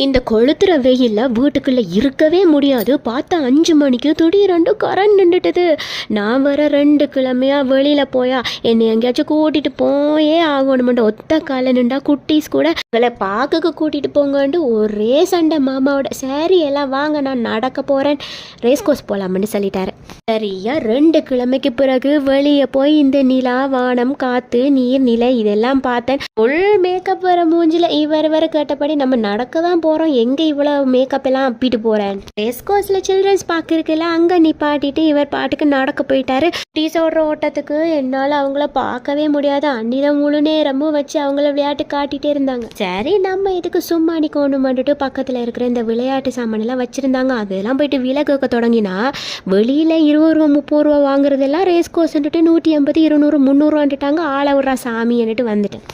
இந்த கொளுத்துற வெயில்ல வீட்டுக்குள்ள இருக்கவே முடியாது. பார்த்தா 5 மணிக்கு திடீரென்று கரண்ட் நின்றுட்டுது. நான் வர 2 கிழமையா வெளியில போயா என்னை எங்கேயாச்சும் கூட்டிட்டு போயே ஆகணுமெண்டு ஒத்த கால நின்றா குட்டீஸ் கூட எங்களை பார்க்க கூட்டிட்டு போங்கன்ட்டு ஒரே சண்டை. மாமாவோட சரி எல்லாம் வாங்க நான் நடக்க போறேன், ரேஸ் கோர்ஸ் போலாம்னு சொல்லிட்டாரு. சரியா 2 கிழமைக்கு பிறகு வெளியே போய் இந்த நிலா, வானம், காத்து, நீர், நிலை இதெல்லாம் பார்த்தேன். ஃபுல் மேக்கப் வர மூஞ்சில இவர் வர கேட்டபடி நம்ம நடக்க தான் போறோம், எங்க இவ்வளவு மேக்கப் எல்லாம் அப்பிட்டு போறேன். ரேஸ் கோர்ஸ்ல சில்ட்ரன்ஸ் பார்க்க இருக்குல்ல, அங்க நிப்பாட்டிட்டு இவர் பாட்டுக்கு நடக்க போயிட்டாரு. டீசோட ஓட்டத்துக்கு என்னால அவங்கள பார்க்கவே முடியாது. அன்னிதான் முழு நேரமும் வச்சு அவங்கள விளையாட்டு காட்டிட்டே இருந்தாங்க. சரி நம்ம இதுக்கு சும்மா நிக்கணும் பண்ணிட்டு பக்கத்துல இருக்கிற இந்த விளையாட்டு சாமான் எல்லாம் வச்சிருந்தாங்க. அதெல்லாம் போயிட்டு விலை கேட்க தொடங்கினா வெளியில 20 ரூபா 30 ரூபா வாங்குறதெல்லாம் ரேஸ் கோர்ஸ் 150 200 300 ஆண்டுட்டாங்க. ஆள விடுறா சாமி வந்துட்டேன்.